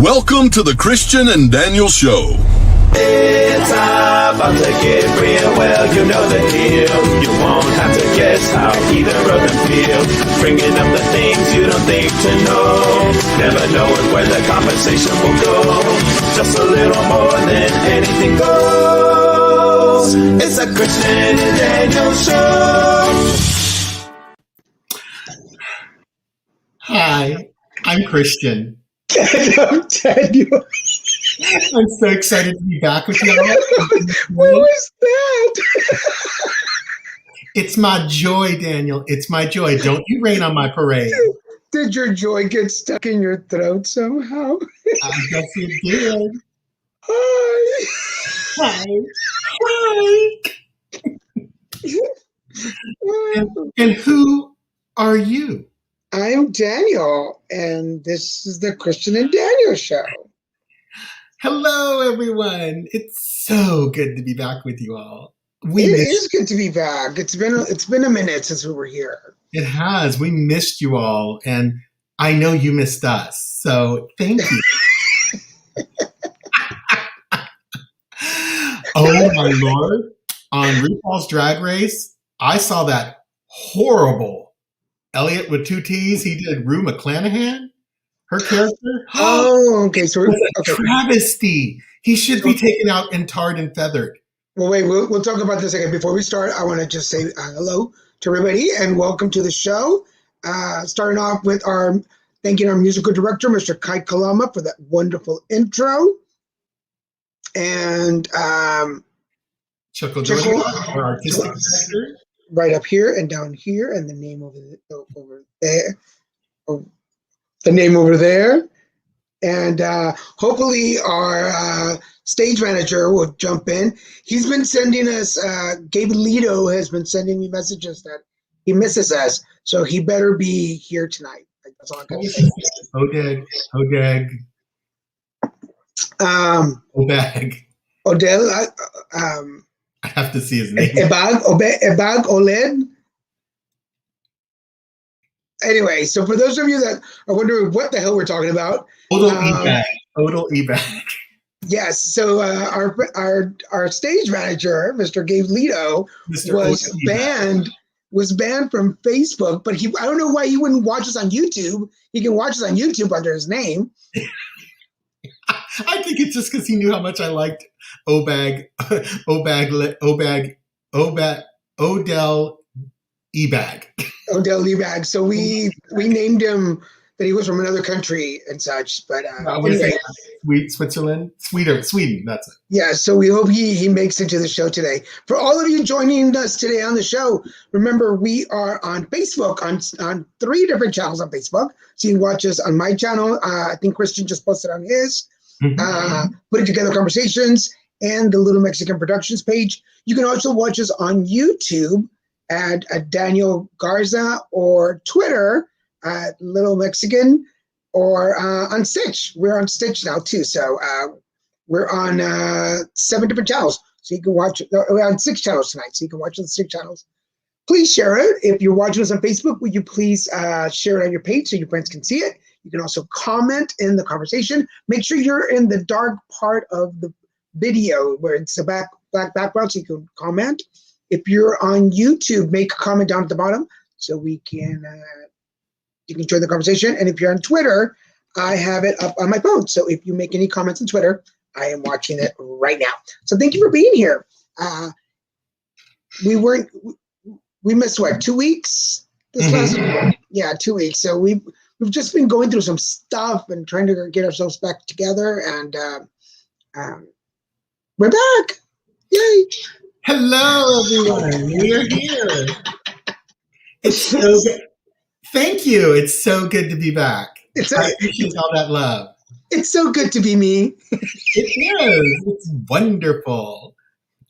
Welcome to the Christian and Daniel Show. It's about to get real, well, you know the deal. You won't have to guess how either of them feel. Bringing up the things you don't think to know. Never knowing where the conversation will go. Just a little more than anything goes. It's a Christian and Daniel Show. Hi, I'm Christian. I'm Daniel. I'm so excited to be back with you. What was that? It's my joy, Daniel. It's my joy. Don't you rain on my parade. Did your joy get stuck in your throat somehow? I guess it did. Hi. Hi. Hi. And who are you? I'm Daniel, and this is the Christian and Daniel Show. Hello, everyone. It's so good to be back with you all. It is good to be back. It's been a minute since we were here. It has. We missed you all, and I know you missed us. So thank you. Oh my Lord! On RuPaul's Drag Race, I saw that horrible Elliot with two T's. He did Rue McClanahan. Her character. Oh, okay. So we're travesty. He should be taken out and tarred and feathered. Well, wait. We'll talk about this again. Before we start, I want to just say hello to everybody and welcome to the show. Starting off with thanking our musical director, Mr. Kai Kalama, for that wonderful intro. And Chuckle Jordan, our artistic director. Right up here and down here, and the name over there. The name over there. And hopefully our stage manager will jump in. He's been sending us, Gabe Lido has been sending me messages that he misses us, so he better be here tonight. That's all I got to say. Odeg. Odell. I have to see his name. Ebag Oled. Anyway, so for those of you that are wondering what the hell we're talking about, Odell Ebag. Yes. So our stage manager, Mr. Gabe Lido, was banned from Facebook, but I don't know why he wouldn't watch us on YouTube. He can watch us on YouTube under his name. I think it's just because he knew how much I liked Odell Ebag. Odell Ebag. So we named him that he was from another country and such. But anyway, Sweden. That's it. Yeah. So we hope he makes it to the show today. For all of you joining us today on the show, remember we are on Facebook on 3 different channels on Facebook. So you can watch us on my channel. I think Christian just posted on his. Putting Together Conversations and the Little Mexican Productions page. You can also watch us on YouTube at Daniel Garza, or Twitter at Little Mexican, or on Stitch. We're on Stitch now too. So we're on 7 different channels. So you can watch it. We're on 6 channels tonight. So you can watch the 6 channels. Please share it. If you're watching us on Facebook, would you please share it on your page so your friends can see it? You can also comment in the conversation. Make sure you're in the dark part of the video where it's a black background so you can comment. If you're on YouTube, make a comment down at the bottom so we can you can join the conversation. And if you're on Twitter, I have it up on my phone. So if you make any comments on Twitter, I am watching it right now. So thank you for being here. We missed 2 weeks this last week? Yeah, 2 weeks. So we've just been going through some stuff and trying to get ourselves back together, and we're back. Yay. Hello, everyone. We're here. It's so good. Thank you. It's so good to be back. I appreciate all that love. It's so good to be me. It is. It's wonderful.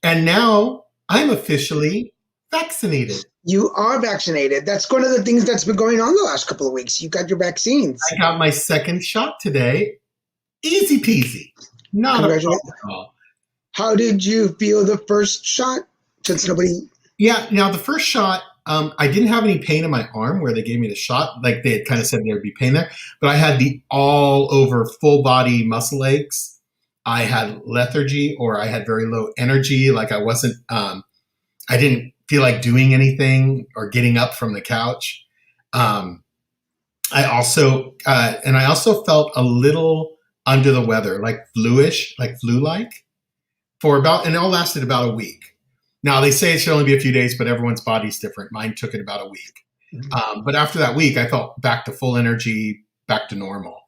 And now I'm officially vaccinated. You are vaccinated. That's one of the things that's been going on the last couple of weeks. You got your vaccines. I got my 2nd shot today. Easy peasy. Not a problem at all. How did you feel the first shot? Since nobody... Yeah, now the first shot, I didn't have any pain in my arm where they gave me the shot. Like they had kind of said there would be pain there, but I had the all over full body muscle aches. I had lethargy, or I had very low energy. Like I wasn't, I didn't feel like doing anything or getting up from the couch. I also felt a little under the weather, like flu-ish, like flu-like for about, and it all lasted about a week. Now, they say it should only be a few days, but everyone's body's different. Mine took it about a week. Mhm. But after that week, I felt back to full energy, back to normal.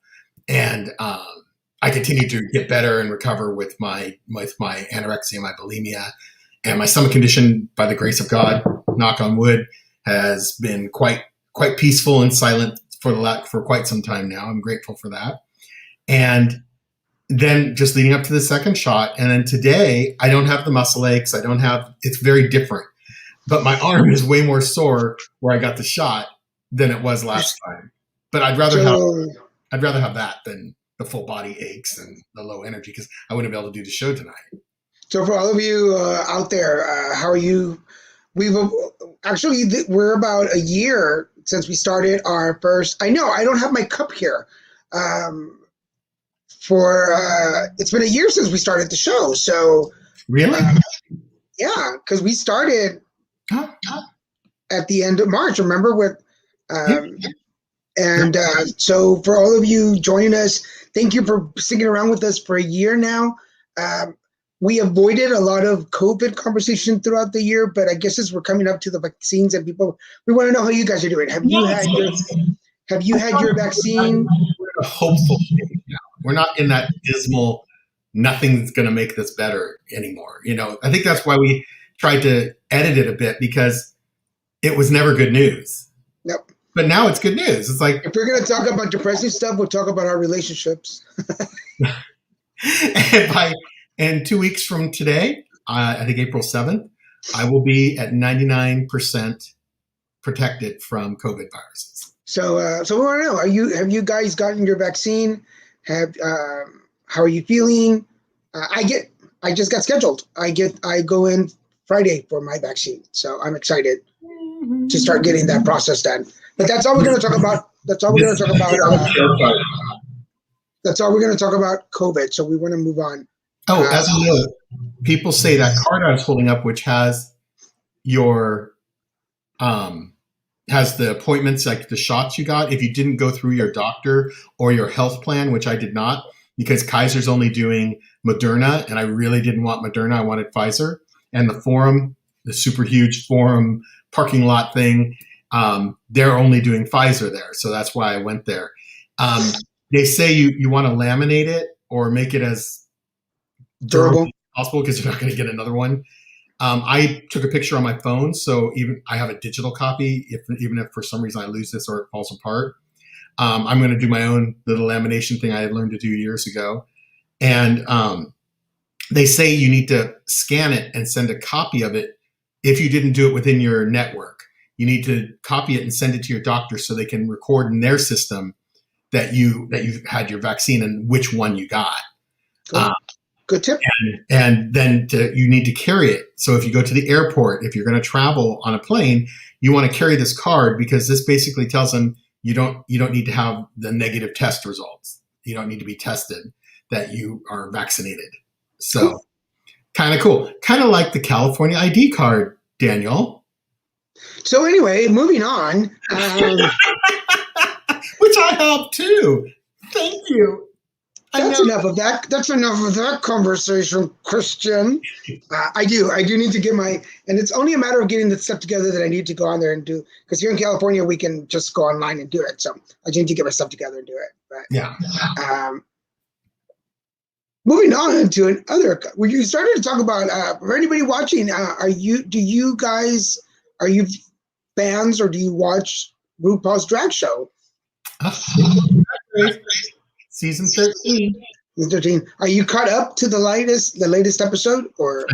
And I continued to get better and recover with my anorexia, my bulimia. And my stomach condition, by the grace of God, knock on wood, has been quite peaceful and silent for quite some time now. I'm grateful for that. And then just leading up to the second shot. And then today, I don't have the muscle aches. It's very different. But my arm is way more sore where I got the shot than it was last time. But I'd rather have that than the full body aches and the low energy, because I wouldn't be able to do the show tonight. So for all of you out there, how are you? We're about a year since we started our first. I know I don't have my cup here. It's been a year since we started the show. So Really? yeah, because we started at the end of March. Remember with. So for all of you joining us, thank you for sticking around with us for a year now. We avoided a lot of COVID conversation throughout the year, but I guess as we're coming up to the vaccines and people, we want to know how you guys are doing. Have you had your vaccine? We're in a hopeful state now. We're not in that dismal, nothing's going to make this better anymore. I think that's why we tried to edit it a bit, because it was never good news. Yep. But now it's good news. It's like, if we're going to talk about depressing stuff, we'll talk about our relationships. and 2 weeks from today, I think April 7th, I will be at 99% protected from COVID viruses. So we want to know: have you guys gotten your vaccine? How are you feeling? I just got scheduled. I go in Friday for my vaccine, so I'm excited to start getting that process done. But that's all we're going to talk about. That's all we're going to talk about. That's all we're going to talk about COVID. So we want to move on. Oh, as a note, people say that card I was holding up, which has your has the appointments, like the shots you got, if you didn't go through your doctor or your health plan, which I did not, because Kaiser's only doing Moderna, and I really didn't want Moderna. I wanted Pfizer. And the Forum, the super huge Forum parking lot thing, they're only doing Pfizer there. So that's why I went there. They say you want to laminate it or make it as durable as possible, because you're not going to get another one. I took a picture on my phone, so even I have a digital copy. Even if for some reason I lose this or it falls apart, I'm going to do my own little lamination thing I had learned to do years ago. And they say you need to scan it and send a copy of it. If you didn't do it within your network, you need to copy it and send it to your doctor so they can record in their system that you had your vaccine and which one you got. Cool. Good tip. And then you need to carry it. So if you go to the airport, if you're going to travel on a plane, you want to carry this card, because this basically tells them you don't need to have the negative test results. You don't need to be tested that you are vaccinated. So kind of cool. Kind of like the California ID card, Daniel. So anyway, moving on. Which I have too. Thank you. That's enough of that. That's enough of that conversation, Christian. I do need to get and it's only a matter of getting the stuff together that I need to go on there and do. Because here in California, we can just go online and do it. So I just need to get my stuff together and do it. But yeah. Moving on to another, when you started to talk about, for anybody watching, are you fans, or do you watch RuPaul's Drag Show? Season 13. Season 13. Are you caught up to the latest episode, or?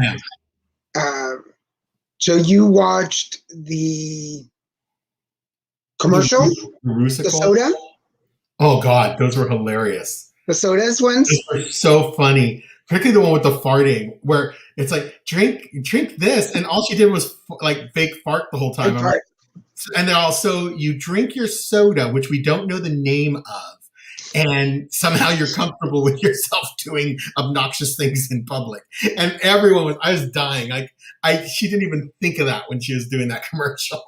So you watched the commercial, the soda? Oh God, those were hilarious. The sodas ones? Those were so funny. Particularly the one with the farting, where it's like, drink this, and all she did was like fake fart the whole time. And then also you drink your soda, which we don't know the name of, and somehow you're comfortable with yourself doing obnoxious things in public. And I was dying. She didn't even think of that when she was doing that commercial.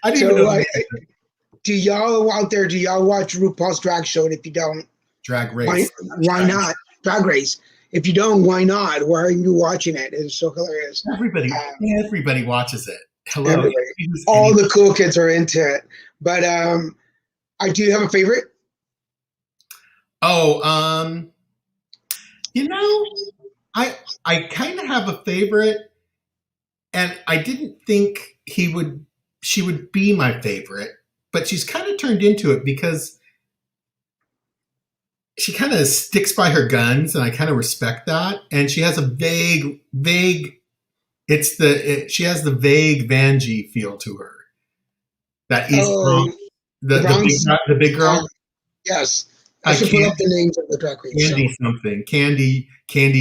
I didn't even know. Do y'all out there, do y'all watch RuPaul's Drag Show? And if you don't, Drag Race. Why not? Drag Race. If you don't, why not? Why are you watching it? It's so hilarious. Everybody watches it. Hello. All the cool kids are into it. But I do have a favorite. Oh, I kind of have a favorite, and I didn't think she would be my favorite, but she's kind of turned into it because she kind of sticks by her guns, and I kind of respect that. And she has a vague. She has the vague Vanjie feel to her. That is the big girl. Yes. I should put up the names of the drag queens. Candy something. Candy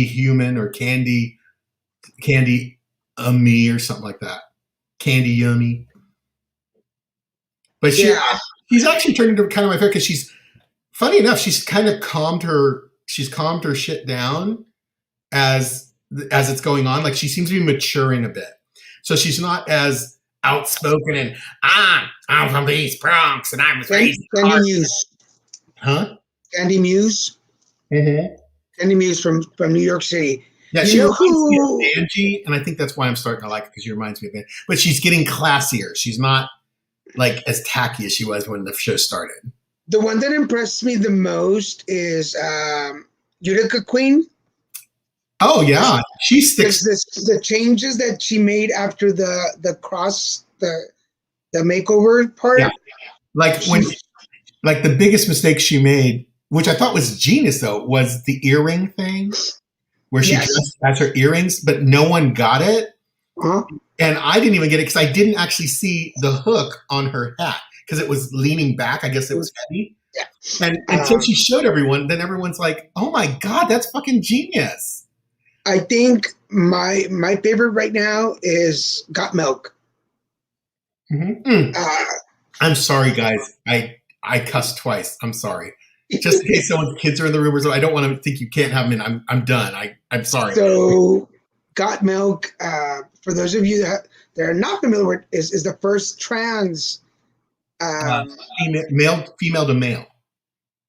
Human or Candy Me or something like that. Candy Yummy. But she's actually turned into kind of my favorite because she's funny enough, she's kind of calmed her shit down as it's going on. Like she seems to be maturing a bit. So she's not as outspoken and I'm from the East Bronx and I was raised in Candy Muse. Huh? Candy Muse. Mm-hmm. Candy Muse from New York City. Yeah, she reminds me of Angie, and I think that's why I'm starting to like it because she reminds me of it. But she's getting classier. She's not like as tacky as she was when the show started. The one that impressed me the most is Utica Queen. Oh yeah, she sticks. The changes that she made after the makeover part. Yeah. Like the biggest mistake she made, which I thought was genius though, was the earring thing, where she dressed as her earrings, but no one got it, and I didn't even get it because I didn't actually see the hook on her hat because it was leaning back. I guess it was heavy. Yeah. And until she showed everyone, then everyone's like, "Oh my god, that's fucking genius." I think my favorite right now is Got Milk. Mm-hmm. I'm sorry, guys. I cussed twice. I'm sorry. Just in case someone's kids are in the room or so, I don't want to think you can't have them in. I'm done. I'm sorry. So, Got Milk, for those of you that are not familiar with, is the first trans female to male.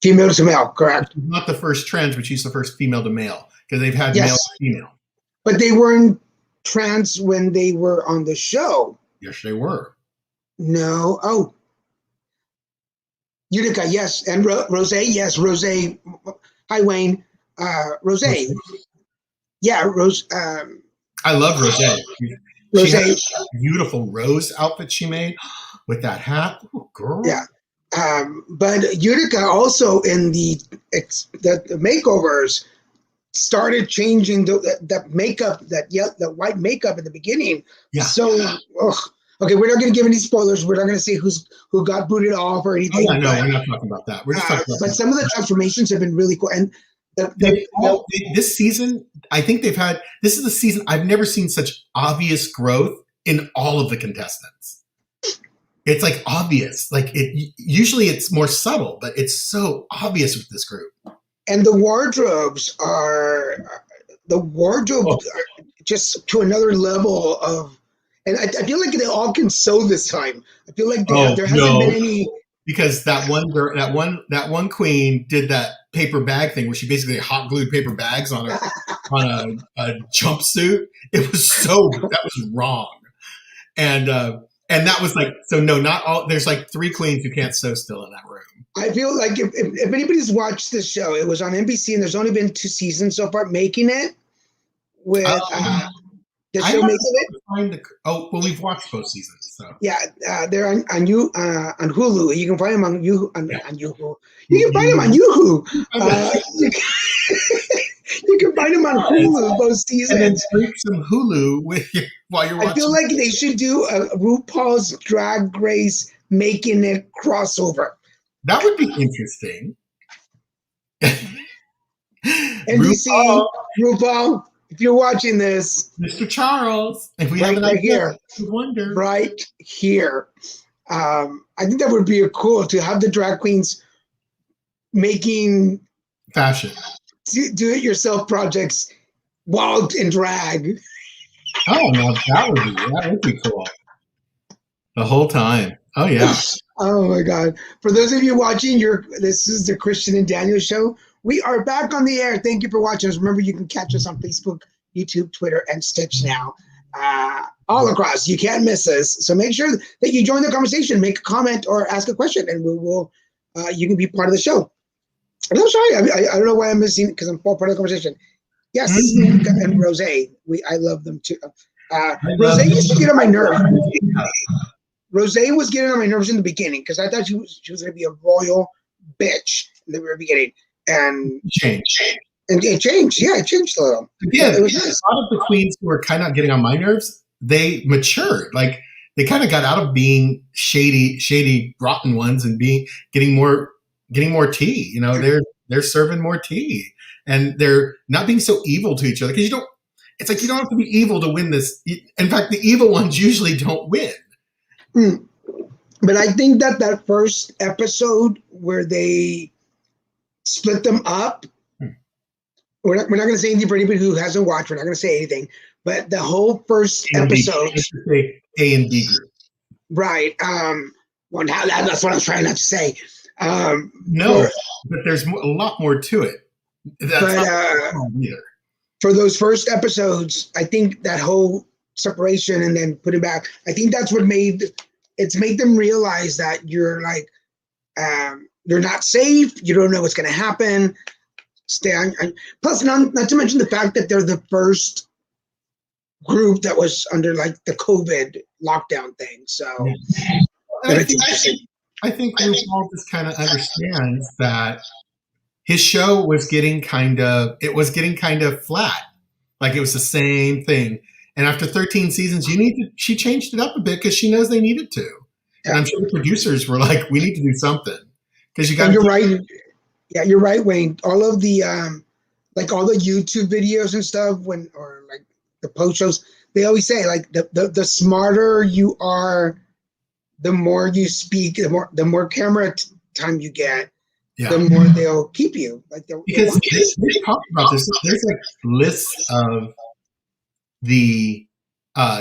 Female to male, correct. Not the first trans, but she's the first female to male because they've had male to female. But they weren't trans when they were on the show. Yes, they were. No. Oh. Utica, yes. And Rose, yes. Rose. Hi, Wayne. Rose. Yeah, Rose. I love Rose. Rose. She had a beautiful rose outfit she made with that hat. Oh, girl. Yeah. But Utica also in the makeovers started changing the makeup, the white makeup at the beginning. Yeah. So, okay, we're not going to give any spoilers. We're not going to say who got booted off or anything. Oh, yeah, no, we're not talking about that. We're just talking about but some of the transformations have been really cool. And this season, I think this is the season I've never seen such obvious growth in all of the contestants. It's like obvious. Like usually it's more subtle, but it's so obvious with this group. And the wardrobes are just to another level of. And I feel like they all can sew this time. I feel like there hasn't been any. Because that one queen did that paper bag thing where she basically hot glued paper bags on a jumpsuit. That was wrong. And that was like, so no, not all, there's like 3 queens who can't sew still in that room. I feel like if anybody's watched this show, it was on NBC and there's only been 2 seasons so far. Making It with the show Making It. Well, we've watched both seasons. So yeah, they're on Hulu. You can find them on Hulu. You can find them on Hulu. You can find them on Hulu, both seasons. And then stream some Hulu while you're watching. I feel like they should do a RuPaul's Drag Race Making It crossover. That would be interesting. NBC, RuPaul, if you're watching this. Mr. Charles, if we have an idea, here. Wonder. Right here. I think that would be cool to have the drag queens making Fashion. do-it-yourself projects while in drag. Oh, no, that would be cool. The whole time. Oh, yeah. Oh my God. For those of you watching, this is the Christian and Daniel show. We are back on the air. Thank you for watching us. Remember, you can catch us on Facebook, YouTube, Twitter, and Stitch now. All across. You can't miss us. So make sure that you join the conversation, make a comment or ask a question, and you can be part of the show. I'm sorry. I don't know why I'm missing because I'm part of the conversation. Yes, and Rose. I love them too. Rose used to get on my nerves. Rose was getting on my nerves in the beginning because I thought she was going to be a royal bitch in the very beginning, and it changed. Yeah, it changed a little. Yeah, it was nice. A lot of the queens who were kind of getting on my nerves, they matured. Like they kind of got out of being shady, rotten ones and getting more tea. You know, they're serving more tea, and they're not being so evil to each other because it's like you don't have to be evil to win this. In fact, the evil ones usually don't win. But I think that first episode where they split them up, we're not going to say anything for anybody who hasn't watched. We're not going to say anything. But the whole first episode, A and B group, right? Well, now that's what I was trying not to say. No, but there's a lot more to it. That's not either. For those first episodes, I think that whole separation and then putting back, I think that's what made them realize that you're like, you're not safe. You don't know what's going to happen. Stay on. Plus, not to mention the fact that they're the first group that was under like the COVID lockdown thing. So I think RuPaul just kind of understands that his show was getting kind of flat. Like it was the same thing. And after 13 seasons, she changed it up a bit because she knows they needed to. Yeah. And I'm sure the producers were like, we need to do something. Because you're right. Yeah, you're right, Wayne. All of the like all the YouTube videos and stuff or like the post shows, they always say like the smarter you are, the more you speak, the more camera time you get, the more they'll keep you. Like because they talk about this. There's like lists of the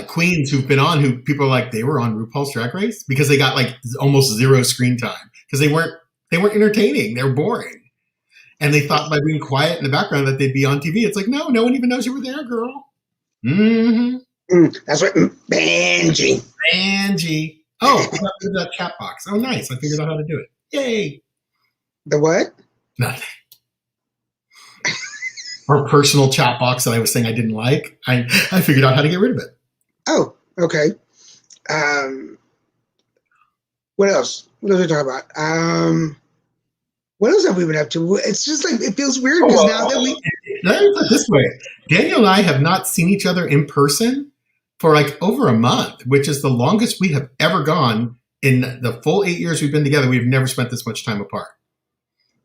queens who've been on who people are like they were on RuPaul's Drag Race because they got like almost zero screen time because they weren't entertaining. They were boring. And they thought by being quiet in the background that they'd be on TV. It's like, no one even knows you were there, girl. Mm-hmm. That's what Banji. Oh, I got rid of that chat box. Oh, nice. I figured out how to do it. Yay. The what? Nothing. Our personal chat box that I was saying I didn't like. I figured out how to get rid of it. Oh, okay. What else? What else are we talking about? What else have we been up to? It's just like, it feels weird because now that let me put it this way. Daniel and I have not seen each other in person for like over a month, which is the longest we have ever gone in the full 8 years we've been together. We've never spent this much time apart.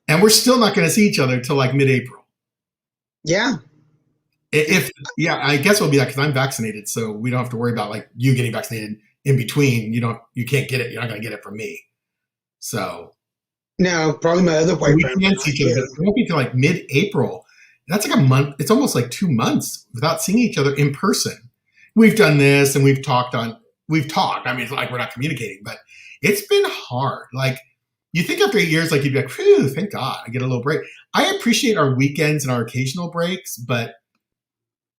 And we're still not going to see each other until like mid-April. Yeah. I guess we'll be that because I'm vaccinated, so we don't have to worry about like you getting vaccinated in between. You can't get it. You're not going to get it from me. So. No, probably my other boyfriend. We can't see each other. It won't be until like mid-April. That's like a month. It's almost like 2 months without seeing each other in person. We've done this and we've talked. I mean, it's like we're not communicating, but it's been hard. Like you think after 8 years, like you'd be like, phew, thank God I get a little break. I appreciate our weekends and our occasional breaks, but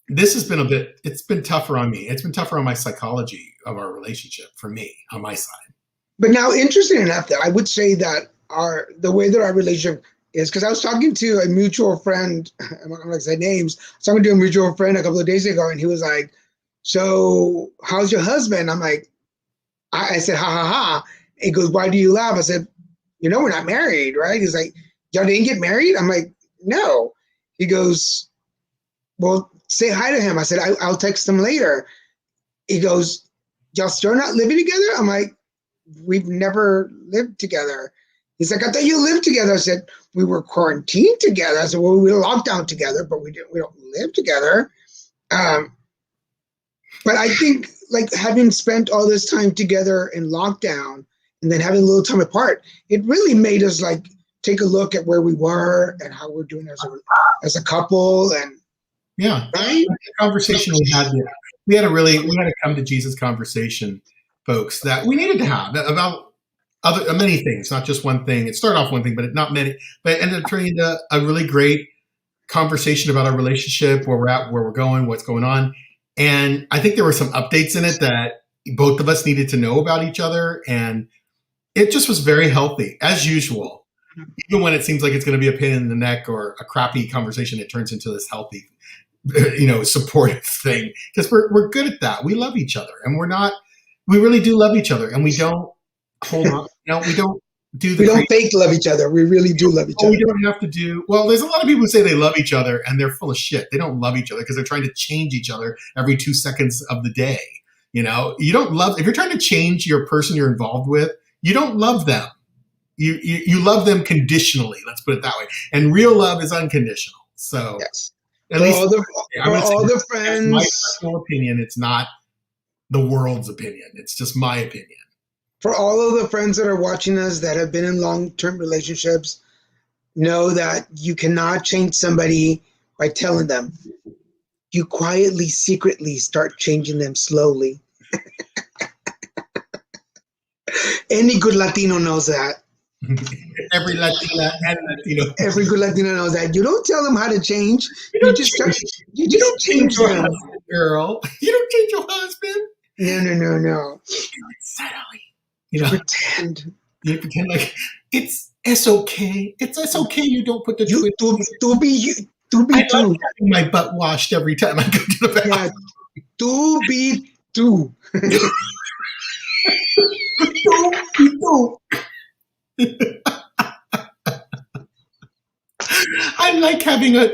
this has been it's been tougher on me. It's been tougher on my psychology of our relationship for me on my side. But now, interesting enough, that I would say that the way that our relationship is, because I was talking to a mutual friend, I'm not going to say names, I was talking to a mutual friend a couple of days ago, and he was like, so how's your husband? I'm like, I said, ha, ha, ha. He goes, why do you laugh? I said, we're not married, right? He's like, y'all didn't get married? I'm like, no. He goes, well, say hi to him. I said, I'll text him later. He goes, y'all still not living together? I'm like, we've never lived together. He's like, I thought you lived together. I said, we were quarantined together. I said, well, we were locked down together, but we don't live together. But I think like having spent all this time together in lockdown, and then having a little time apart, it really made us like take a look at where we were and how we're doing as a couple. And Yeah. right? The conversation we had a come to Jesus conversation, folks, that we needed to have about many things, not just one thing. It started off one thing, but not many. But it ended up turning into a really great conversation about our relationship, where we're at, where we're going, what's going on. And I think there were some updates in it that both of us needed to know about each other. And it just was very healthy, as usual. Even when it seems like it's going to be a pain in the neck or a crappy conversation, it turns into this healthy, supportive thing. Because we're good at that. We love each other, and we really do love each other, and we don't hold on. We don't do the. We don't fake love each other. We really do love each other. We don't have to do. Well, there's a lot of people who say they love each other, and they're full of shit. They don't love each other because they're trying to change each other every 2 seconds of the day. You don't love. If you're trying to change your person you're involved with, you don't love them. You love them conditionally. Let's put it that way. And real love is unconditional. So, yes. At For least all the friends. my personal opinion. It's not the world's opinion. It's just my opinion. For all of the friends that are watching us that have been in long-term relationships, know that you cannot change somebody by telling them. You quietly, secretly start changing them slowly. Any good Latino knows that. Every Latina and Latino. Every good Latino knows that. You don't tell them how to change. You don't change your husband, girl. You don't change your husband. No. Subtly. Pretend. You pretend like it's okay. It's okay. You don't put the You to be you. To be I true. love having my butt washed every time I go to the bathroom. Yeah. To be true. I like having a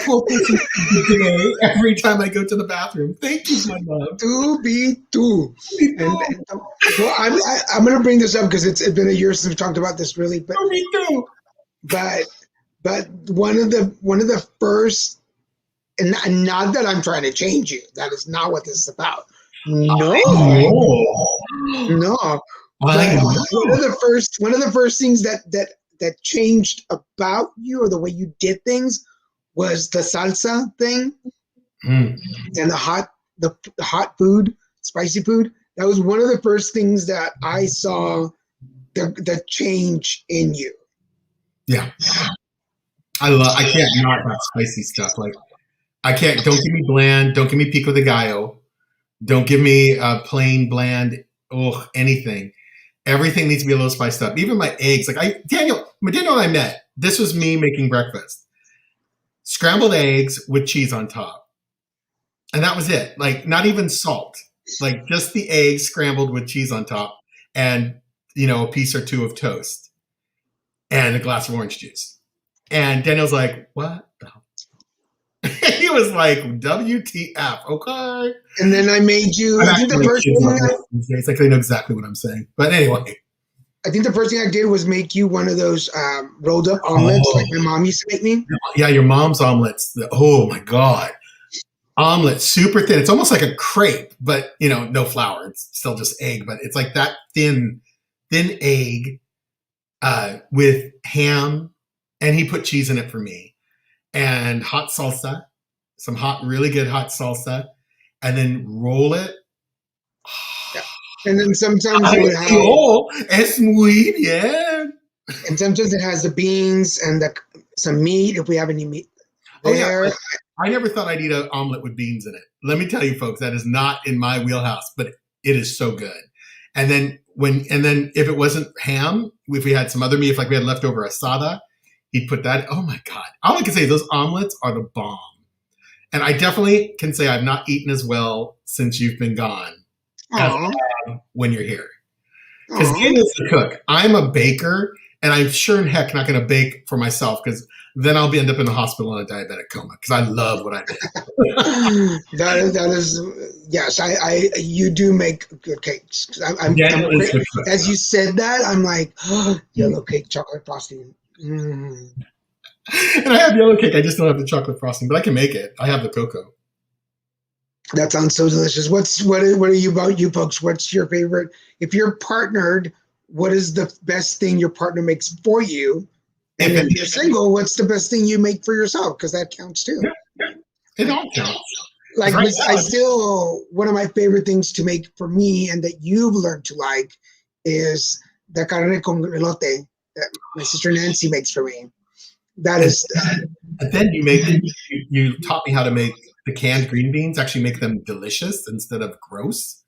poor person today every time I go to the bathroom. Thank you, my love. To be true. Well, I'm going to bring this up because it's been a year since we talked about this, really. But Me too. But one of the first, and not that I'm trying to change you. That is not what this is about. No. But one of the first things that changed about you or the way you did things was the salsa thing and the hot food, spicy food. That was one of the first things that I saw the change in you. Yeah. I can't not have spicy stuff. Like don't give me bland, don't give me pico de gallo, don't give me plain bland, anything. Everything needs to be a little spiced up. Even my eggs. Like Daniel and I met. This was me making breakfast. Scrambled eggs with cheese on top. And that was it. Like not even salt. Like just the eggs scrambled with cheese on top and a piece or two of toast and a glass of orange juice. And Daniel's like, what the hell? He was like, WTF, okay. And then I made you. I think the first thing it's like they know exactly what I'm saying. But anyway. I think the first thing I did was make you one of those rolled up omelets like my mom used to make me. Yeah, your mom's omelets. Oh my God. Omelet, super thin. It's almost like a crepe, but no flour. It's still just egg, but it's like that thin egg with ham. And he put cheese in it for me. And hot salsa, some really good hot salsa, and then roll it. And then sometimes it would have, es muy bien. And sometimes it has the beans and some meat if we have any meat there. I never thought I'd eat an omelet with beans in it. Let me tell you, folks, that is not in my wheelhouse, but it is so good. And then if it wasn't ham, if we had some other meat, if we had leftover asada, he'd put that. Oh my God. All I can say is those omelets are the bomb. And I definitely can say I've not eaten as well since you've been gone as when you're here. Because Daniel's the cook. I'm a baker, and I'm sure in heck not going to bake for myself because then I'll end up in the hospital in a diabetic coma because I love what I do. That is yes. You do make good cakes. As you said that, I'm like, yellow cake, chocolate frosting. Mm. And I have yellow cake. I just don't have the chocolate frosting, but I can make it. I have the cocoa. That sounds so delicious. What are you about you folks? What's your favorite? If you're partnered what is the best thing your partner makes for you? And if you're single, what's the best thing you make for yourself? Because that counts too. It all counts. Like Right. I still, one of my favorite things to make for me and that you've learned to like is the carne con elote that my sister Nancy makes for me. That is, And then you taught me how to make the canned green beans, actually make them delicious instead of gross.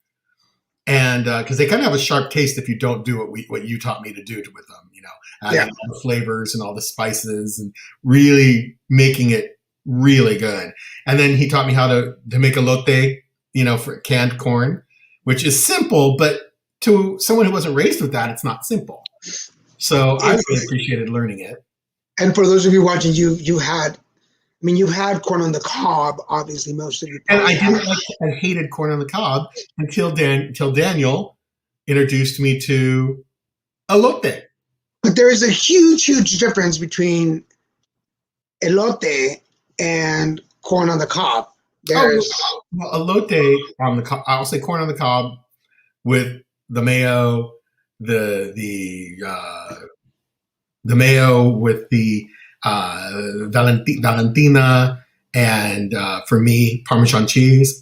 And because they kind of have a sharp taste if you don't do what you taught me to do with them, adding all the flavors and all the spices and really making it really good. And then he taught me how to make elote, for canned corn, which is simple, but to someone who wasn't raised with that, it's not simple. So I really appreciated learning it. and for those of you watching, you've had corn on the cob, obviously most of you. And I probably didn't I hated corn on the cob until Daniel introduced me to elote. But there is a huge, huge difference between elote and corn on the cob. There's Elote on the cob. I'll say corn on the cob with the mayo, the mayo with the Valentina, and for me, Parmesan cheese.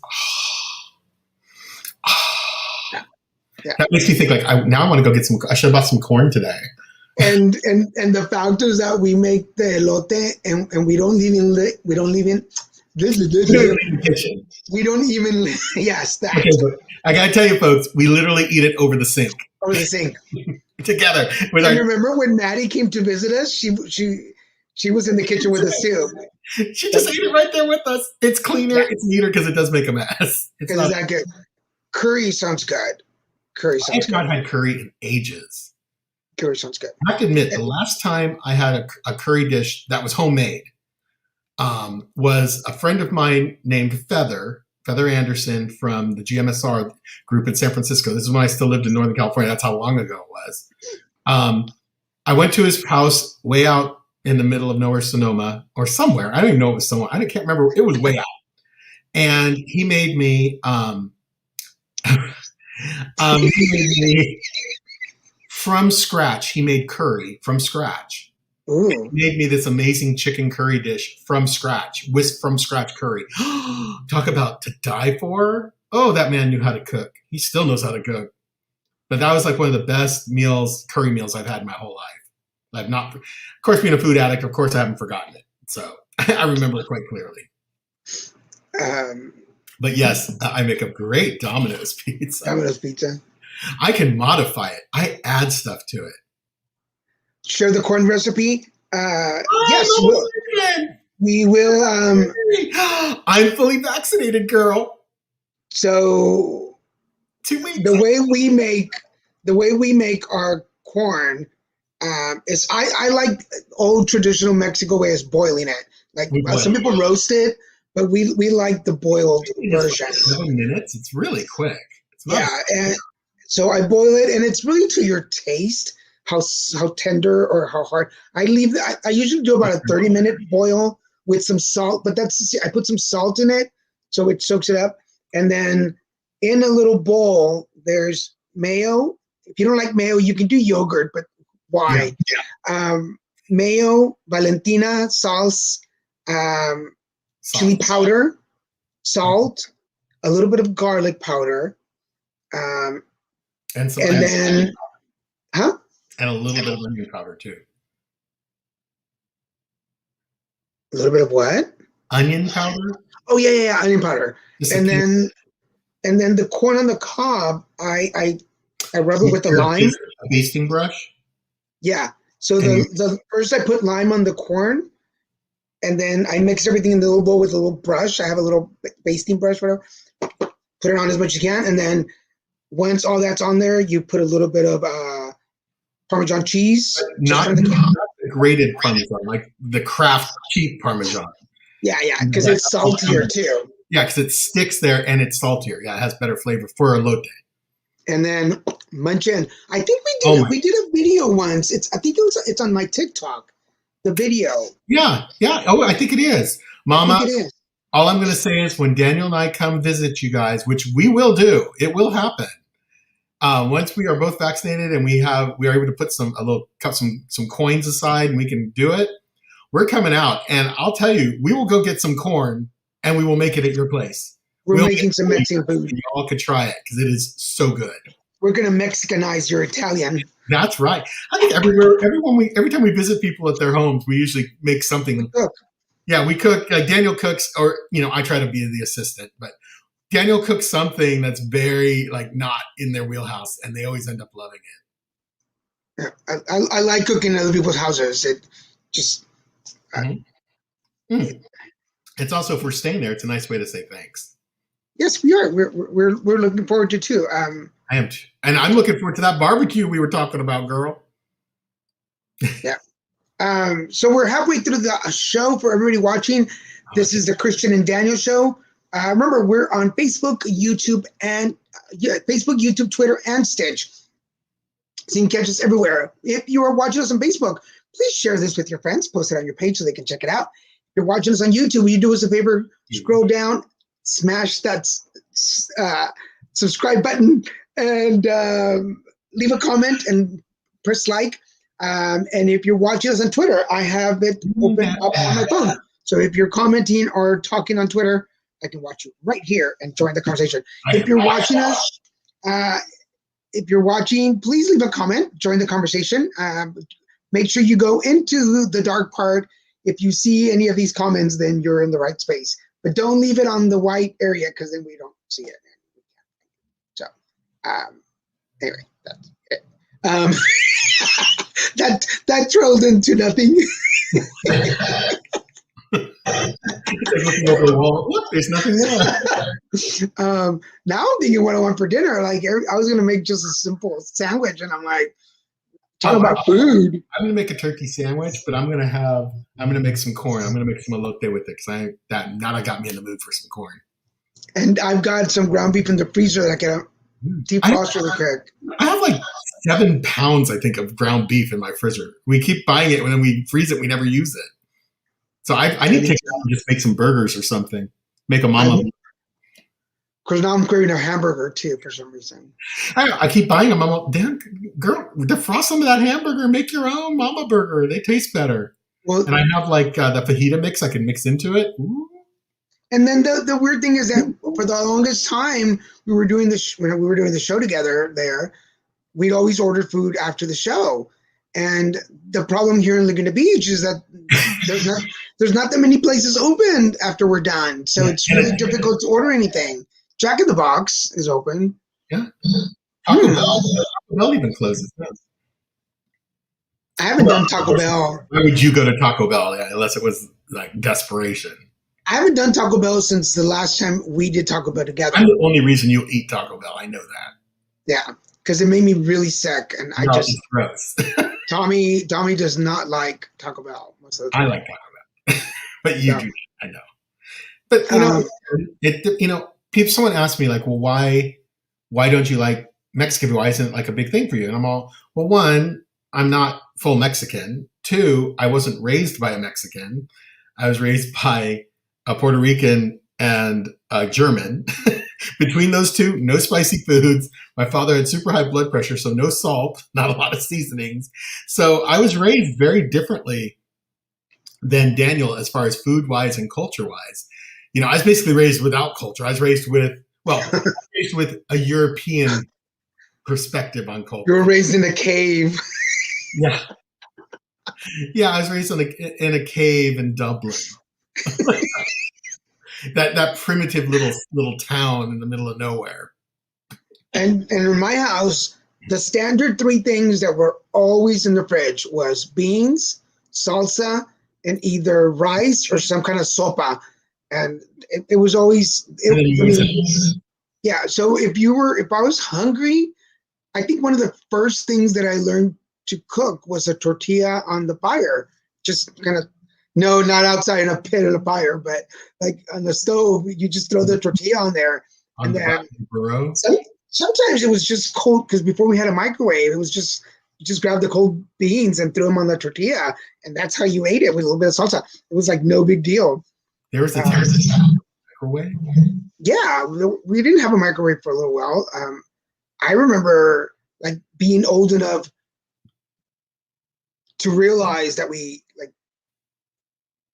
Yeah. That makes me think now I want to go get some. I should have bought some corn today. and the fact is that we make the elote and we don't even Literally in the kitchen. we don't even yes that Okay, but I gotta tell you, folks, we literally eat it over the sink over the sink. together. With And our, remember when Maddie came to visit us? She was in the kitchen with us too. she just ate it right there with us. It's cleaner, it's neater because it does make a mess. It's Because not. it's that good. Curry sounds good. Curry I sounds have not good. had curry in ages. Curry sounds good. I have to admit, the last time I had a curry dish that was homemade was a friend of mine named Feather Anderson from the GMSR group in San Francisco. This is when I still lived in Northern California. That's how long ago it was. I went to his house way out in the middle of nowhere, Sonoma, or somewhere. I don't even know it was somewhere. I can't remember. It was way out. And he made me, from scratch. He made curry from scratch. Ooh. He made me this amazing chicken curry dish from scratch, from scratch curry. Talk about to die for. Oh, that man knew how to cook. He still knows how to cook. But that was like one of the best curry meals I've had in my whole life. I've not, of course, being a food addict, of course, I haven't forgotten it. So I remember it quite clearly. But yes, I make a great Domino's pizza. Domino's pizza. I can modify it. I add stuff to it. Share the corn recipe. Yes, no, we will. I'm fully vaccinated, girl. So 2 weeks. the way we make our corn is I like old traditional Mexico way is boiling it. Like some people roast it, but we like the boiled version. 7 minutes. It's really quick. It's not And so I boil it, and it's really to your taste how tender or how hard. I usually do about a 30-minute boil with some salt, but I put some salt in it so it soaks it up, and then in a little bowl there's mayo. If you don't like mayo, you can do yogurt, but why? Yeah. Mayo, Valentina, sauce, chili powder, salt, a little bit of garlic powder, and then, and a little bit of onion powder too. A little bit of what? Onion powder. Oh yeah, onion powder. And then the corn on the cob, I rub it with a lime. A basting brush. Yeah. So the first I put lime on the corn, and then I mix everything in the little bowl with a little brush. I have a little basting brush, whatever. Put it on as much as you can, and then once all that's on there, you put a little bit of Parmesan cheese. Not the grated Parmesan, like the Kraft cheap Parmesan. Yeah, because it's saltier too. Yeah, because it sticks there and it's saltier. Yeah, it has better flavor for elote. And then munch in. I think we did a video once. It's on my TikTok. The video. Yeah. Oh, I think it is, Mama. I think it is. All I'm going to say is when Daniel and I come visit you guys, which we will do, it will happen. once we are both vaccinated and we are able to put some coins aside and we can do it, we're coming out. And I'll tell you, we will go get some corn and we will make it at your place. We're making some Mexican food. You all could try it because it is so good. We're going to Mexicanize your Italian. That's right. I think every time we visit people at their homes, we usually make something. We cook. Yeah, we cook. Daniel cooks, or I try to be the assistant, but Daniel cooks something that's very not in their wheelhouse, and they always end up loving it. Yeah, I like cooking in other people's houses. It just. It's also, if we're staying there, it's a nice way to say thanks. Yes, we are. We're looking forward to too. I am too, and I'm looking forward to that barbecue we were talking about, girl. Yeah. So we're halfway through the show for everybody watching. This is the Christian and Daniel Show. Remember, we're on Facebook, YouTube, Twitter, and Stitch. So you can catch us everywhere. If you are watching us on Facebook, please share this with your friends. Post it on your page so they can check it out. If you're watching us on YouTube, will you do us a favor? Scroll down, smash that subscribe button, and leave a comment and press like. And if you're watching us on Twitter, I have it open up on my phone. So if you're commenting or talking on Twitter, I can watch you right here and join the conversation. If you're watching us, please leave a comment, join the conversation. Make sure you go into the dark part. If you see any of these comments, then you're in the right space. But don't leave it on the white area because then we don't see it. So anyway, that's it. That trolled into nothing. Looking over the wall. Look, there's nothing there. Now I'm thinking what I want for dinner. I was gonna make just a simple sandwich, and I'm like, talk about food. I'm gonna make a turkey sandwich, but I'm gonna make some corn. I'm gonna make some elote with it because that got me in the mood for some corn. And I've got some ground beef in the freezer that I can defrost really quick. I have 7 pounds, I think, of ground beef in my freezer. We keep buying it, and when we freeze it, we never use it. So I need to take it out and just make some burgers or something. Make a mama. Because now I'm craving a hamburger too for some reason. I keep buying them. I'm like, damn, girl, defrost some of that hamburger. Make your own mama burger. They taste better. Well, and I have the fajita mix I can mix into it. Ooh. And then the weird thing is that for the longest time when we were doing the show together there, we'd always order food after the show. And the problem here in Laguna Beach is that there's not that many places open after we're done. So it's really difficult to order anything. Jack in the Box is open. Yeah. Taco Bell even closes. I haven't done Taco Bell. Why would you go to Taco Bell unless it was desperation? I haven't done Taco Bell since the last time we did Taco Bell together. I'm the only reason you eat Taco Bell. I know that. Yeah, because it made me really sick, and it's gross. Tommy does not like Taco Bell most of the I time. like Taco Bell, but you do. I know. But someone asked me well, why don't you like Mexican food? Why isn't it a big thing for you? And I'm all, well, one, I'm not full Mexican. Two, I wasn't raised by a Mexican. I was raised by a Puerto Rican and a German. Between those two, no spicy foods. My father had super high blood pressure, so no salt, not a lot of seasonings. So I was raised very differently than Daniel as far as food-wise and culture-wise. I was basically raised without culture. I was raised with a European perspective on culture. You were raised in a cave. Yeah. Yeah, I was raised in a cave in Dublin. that primitive little town in the middle of nowhere. And in my house, the standard 3 things that were always in the fridge was beans, salsa, and either rice or some kind of sopa. And it was always yeah. So if I was hungry, I think one of the first things that I learned to cook was a tortilla on the fire. Just kind of, no, not outside in a pit of the fire, but on the stove, you just throw the tortilla on there. And then sometimes it was just cold, because before we had a microwave, it was just, you just grabbed the cold beans and threw them on the tortilla, and that's how you ate it, with a little bit of salsa. It was no big deal. There was a microwave? Yeah, we didn't have a microwave for a little while. I remember like being old enough to realize that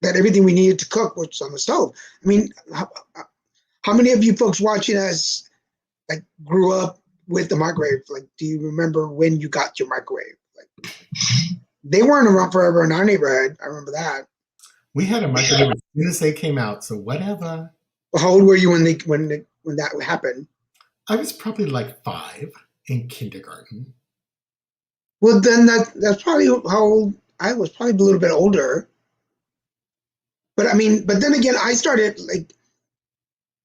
that everything we needed to cook was on the stove. I mean, how many of you folks watching us like grew up with the microwave? Like, do you remember when you got your microwave? Like, they weren't around forever in our neighborhood. I remember that. We had a microwave as soon as they came out, so whatever. How old were you when that happened? I was probably like 5 in kindergarten. Well, then that's probably how old I was. Probably a little bit older. But I mean, but then again, I started like,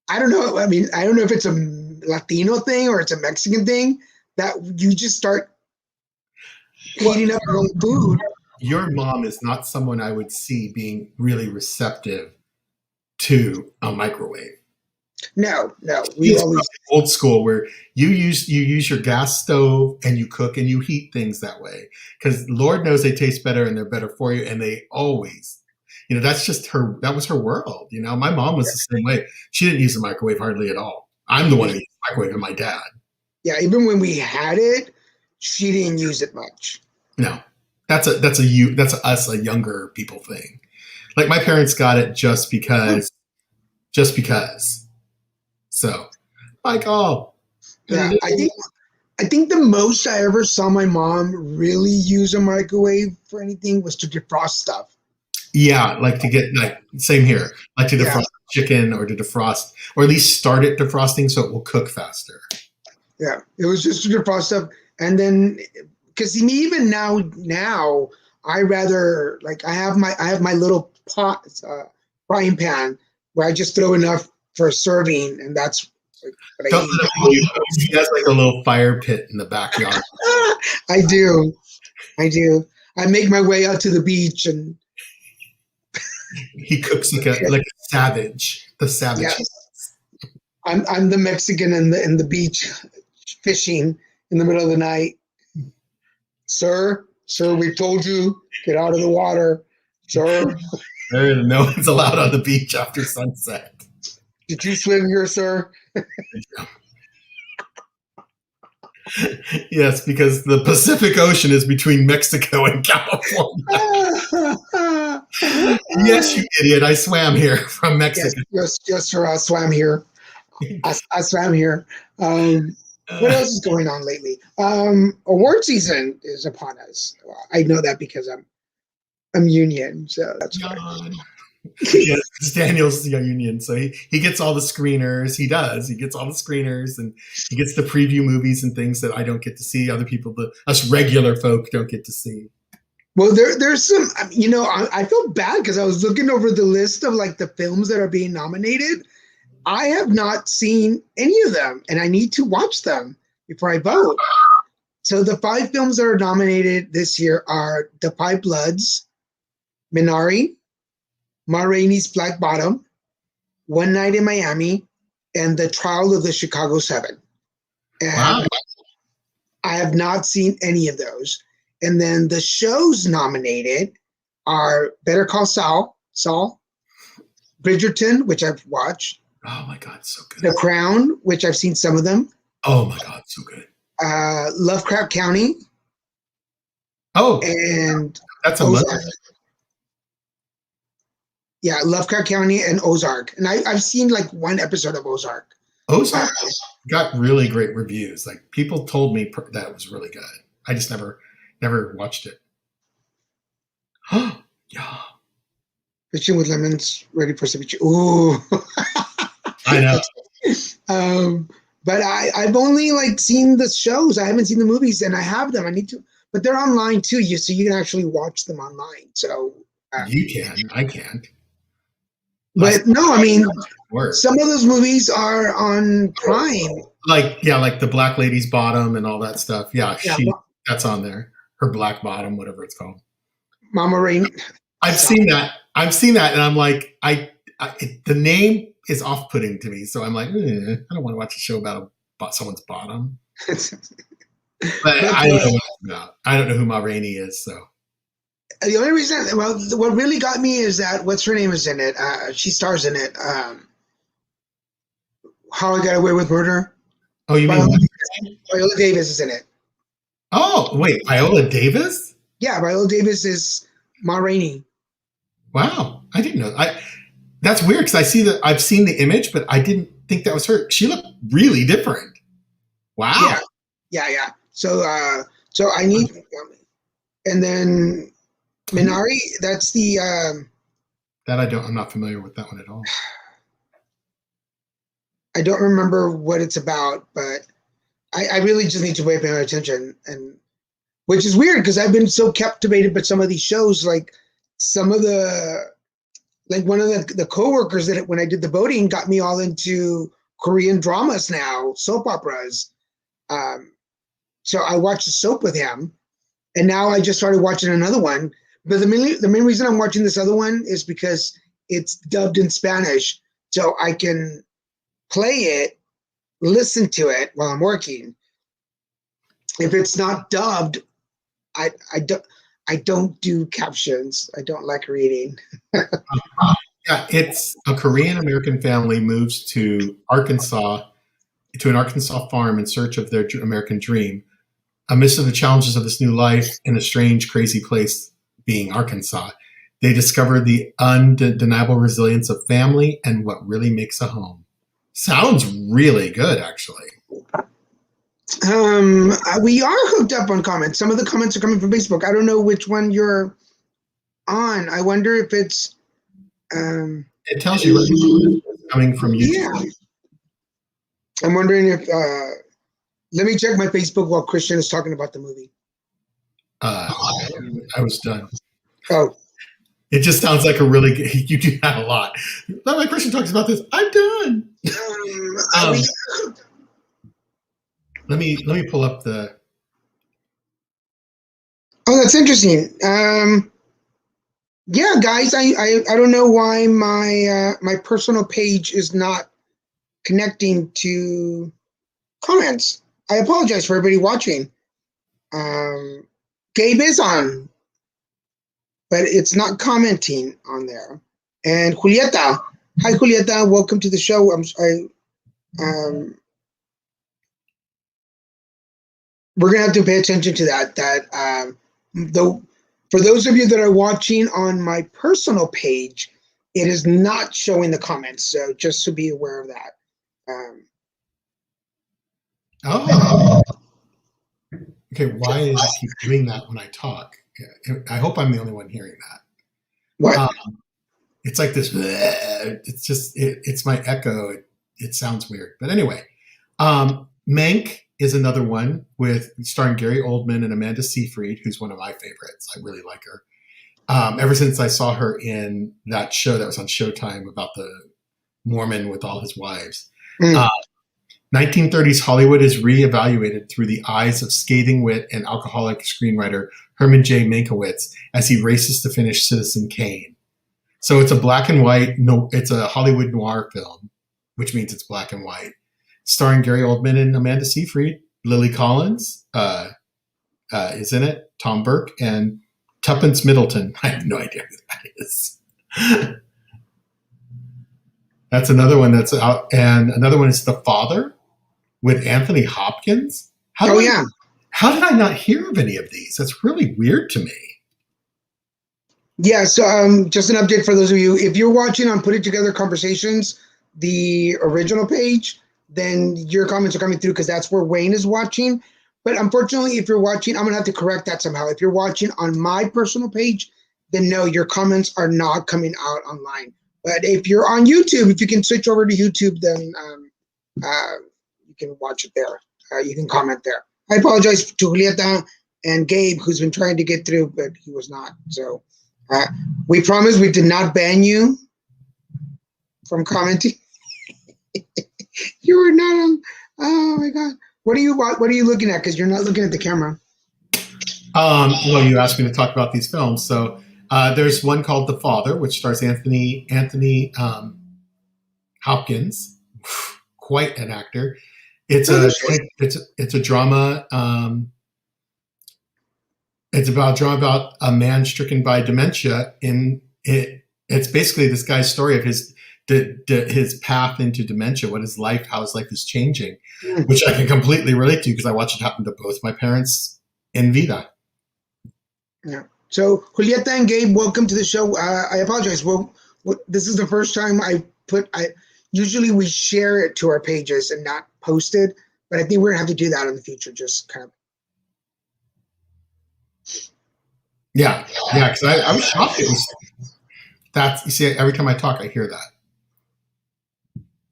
I don't know. I mean, I don't know if it's a Latino thing or it's a Mexican thing that you just start heating up your own food. Your mom is not someone I would see being really receptive to a microwave. No, we It's always old school where you use your gas stove and you cook and you heat things that way because Lord knows they taste better and they're better for you, and they always, that's just her. That was her world. My mom was the same way. She didn't use the microwave hardly at all. I'm the one who used the microwave, and my dad. Yeah, even when we had it, she didn't use it much. No, that's us, a younger people thing. Like my parents got it just because. So, like, oh, yeah, I think the most I ever saw my mom really use a microwave for anything was to defrost stuff. Yeah, like to get same here, like to defrost chicken or to defrost, or at least start it defrosting so it will cook faster. Yeah, it was just to defrost stuff, and then because even now I rather like I have my little pot frying pan where I just throw enough for a serving, and that's what I eat. He has like a little fire pit in the backyard. I do. I make my way out to the beach, and he cooks like a savage. The savage. Yes. I'm the Mexican in the beach fishing in the middle of the night. Sir, we told you, get out of the water, sir. No one's allowed on the beach after sunset. Did you swim here, sir? Yes, because the Pacific Ocean is between Mexico and California. Yes, you idiot. I swam here from Mexico. Yes, sir. I swam here. I swam here. What else is going on lately? Award season is upon us. I know that because I'm union, so that's fine. Yes, Daniel's union, so he gets all the screeners. He gets all the screeners, and he gets to preview movies and things that I don't get to see. Other people, us regular folk, don't get to see. Well, there's some. I feel bad because I was looking over the list of like the films that are being nominated. I have not seen any of them, and I need to watch them before I vote. So the 5 films that are nominated this year are The Five Bloods, Minari, Ma Rainey's Black Bottom, One Night in Miami, and The Trial of the Chicago 7. And wow. I have not seen any of those. And then the shows nominated are Better Call Saul, Bridgerton, which I've watched. Oh my God, so good. The Crown, which I've seen some of them. Oh my God, so good. Lovecraft County. Oh, and that's a Ozark. Yeah, Lovecraft County and Ozark. And I've seen like one episode of Ozark. Ozark got really great reviews. Like people told me that it was really good. I just never watched it. Yeah. Fishing with lemons, ready for ceviche. Ooh. I know. But I've only like seen the shows. I haven't seen the movies, and I have them. I need to, but they're online too. So you can actually watch them online. So you can. I can't. But no, I mean, some of those movies are on Prime. Like the Black Lady's Bottom and all that stuff. Yeah, that's on there. Her Black Bottom, whatever it's called. Mama Rain. I've seen that, and I'm like, the name is off-putting to me, so I'm like, I don't want to watch a show about someone's bottom. But I don't know what it's about. I don't know who Ma Rainey is, so. The only reason, what really got me is that what's her name is in it. She stars in it. How I Got Away with Murder. Oh, you mean Viola, what? Viola Davis is in it. Oh, wait, Viola Davis? Yeah, Viola Davis is Ma Rainey. Wow, I didn't know. That's weird because I've seen the image, but I didn't think that was her. She looked really different. Yeah, Wow. yeah. So I need, and then Minari. That's the. I'm not familiar with that one at all. I don't remember what it's about, but I really just need to pay my attention, and which is weird because I've been so captivated by some of these shows, like some of the, like one of the coworkers that when I did the voting got me all into Korean dramas now, soap operas. So I watched the soap with him, and now I just started watching another one. But the main reason I'm watching this other one is because it's dubbed in Spanish, so I can play it, listen to it while I'm working. If it's not dubbed, I don't do captions. I don't like reading. Yeah, it's a Korean American family moves to Arkansas, to an Arkansas farm in search of their American dream. Amidst of the challenges of this new life in a strange, crazy place being Arkansas, they discover the undeniable resilience of family and what really makes a home. Sounds really good, actually. We are hooked up on comments. Some of the comments are coming from Facebook. I don't know which one you're on. I wonder if it's. It tells you it's coming from YouTube. Yeah. I'm wondering if. Let me check my Facebook while Christian is talking about the movie. I was done. Oh, It just sounds like a really good. You do that a lot. Not like Christian talks about this. I'm done. Let me pull up the. Oh, that's interesting. Yeah, guys, I don't know why my personal page is not connecting to comments. I apologize for everybody watching. Gabe is on, but it's not commenting on there. And Julieta, hi Julieta, welcome to the show. We're gonna have to pay attention to that. Though, for those of you that are watching on my personal page, it is not showing the comments. So just to be aware of that. Okay, why does it keep doing that when I talk? I hope I'm the only one hearing that. What? It's like this. It's just it's my echo. It sounds weird, but anyway, Mank is another one with starring Gary Oldman and Amanda Seyfried, who's one of my favorites. I really like her. Ever since I saw her in that show that was on Showtime about the Mormon with all his wives. 1930s Hollywood is reevaluated through the eyes of scathing wit and alcoholic screenwriter Herman J. Mankiewicz as he races to finish Citizen Kane. So it's a black and white, it's a Hollywood noir film, which means it's black and white, starring Gary Oldman and Amanda Seyfried. Lily Collins is in it, Tom Burke, and Tuppence Middleton. I have no idea who that is. That's another one that's out. And another one is The Father with Anthony Hopkins. How did I not hear of any of these? That's really weird to me. Yeah, so just an update for those of you. If you're watching on Put It Together Conversations, the original page, then your comments are coming through because that's where Wayne is watching. But unfortunately, if you're watching, I'm going to have to correct that somehow. If you're watching on my personal page, then no, your comments are not coming out online. But if you're on YouTube, if you can switch over to YouTube, then you can watch it there. You can comment there. I apologize to Julieta and Gabe, who's been trying to get through, but he was not. So we promise we did not ban you from commenting. You were not on. Oh my God! What are you looking at? Because you're not looking at the camera. Well, you asked me to talk about these films, so there's one called The Father, which stars Anthony Hopkins, quite an actor. It's a drama. It's about a man stricken by dementia. It's basically this guy's story of his his path into dementia, how his life is changing, which I can completely relate to because I watched it happen to both my parents in vida. Yeah. So Julieta and Gabe, welcome to the show. I apologize. Well, this is the first time usually we share it to our pages and not post it, but I think we're gonna have to do that in the future. Just kind of. Yeah, because I was shocked. You see, every time I talk, I hear that.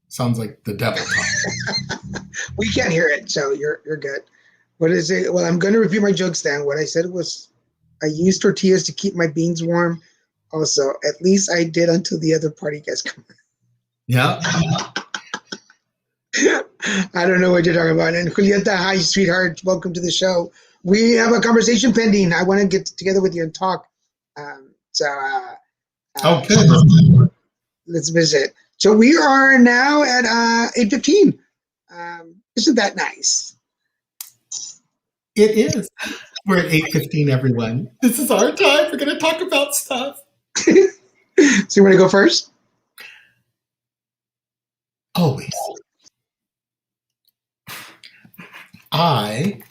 Sounds like the devil talking. We can't hear it, so you're good. What is it? Well, I'm going to review my jokes then. What I said was, I used tortillas to keep my beans warm. Also, at least I did until the other party guys come. Yeah. I don't know what you're talking about. And Julieta, hi, sweetheart. Welcome to the show. We have a conversation pending. I want to get together with you and talk. Good. Let's visit. So we are now at 8:15. Isn't that nice? It is. We're at 8:15, everyone. This is our time. We're going to talk about stuff. So you want to go first? Always. I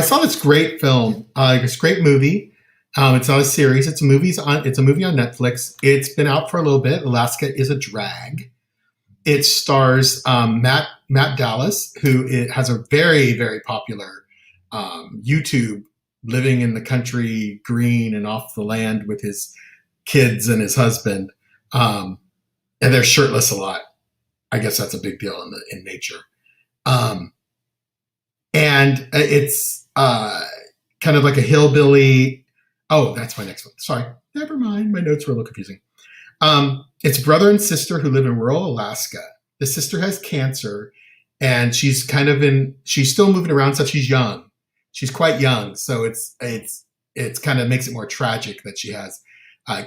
saw this great film, this great movie. It's not a series. It's a movie on Netflix. It's been out for a little bit. Alaska is a Drag. It stars Matt Dallas, who has a very, very popular YouTube, living in the country, green and off the land with his kids and his husband. And they're shirtless a lot. I guess that's a big deal in nature. And it's kind of like a hillbilly. Oh, that's my next one. Sorry. Never mind. My notes were a little confusing. It's brother and sister who live in rural Alaska. The sister has cancer and she's still moving around, so she's young. She's quite young. So it's kind of makes it more tragic that she has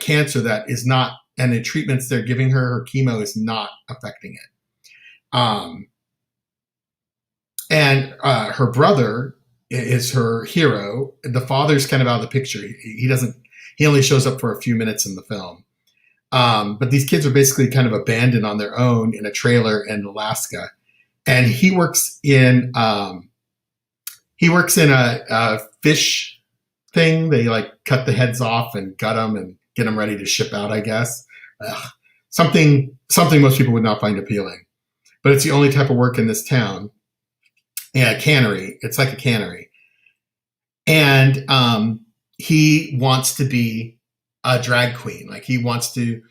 cancer that is not, and the treatments they're giving her chemo is not affecting it. And her brother is her hero. The father's kind of out of the picture. He only shows up for a few minutes in the film. But these kids are basically kind of abandoned on their own in a trailer in Alaska. And he works in a fish thing. They like cut the heads off and gut them and get them ready to ship out, I guess. Something most people would not find appealing. But it's the only type of work in this town. Yeah, a cannery. It's like a cannery. And he wants to be a drag queen. Like he doesn't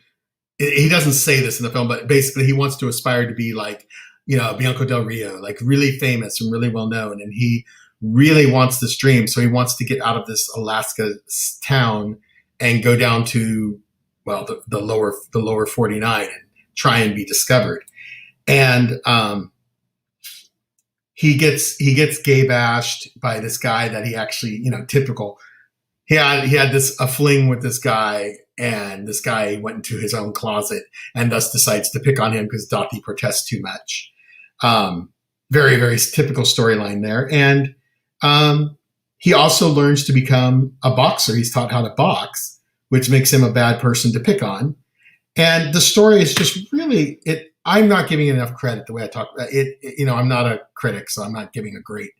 say this in the film, but basically he wants to aspire to be like, Bianca Del Rio, like really famous and really well known. And he really wants this dream. So he wants to get out of this Alaska town and go down to, the lower 49 and try and be discovered. And he gets gay bashed by this guy that he actually, typical. He had a fling with this guy, and this guy went into his own closet and thus decides to pick on him because Dottie protests too much. Very, very typical storyline there. And he also learns to become a boxer. He's taught how to box, which makes him a bad person to pick on. And the story is just really I'm not giving it enough credit the way I talk about it. I'm not a critic, so I'm not giving a great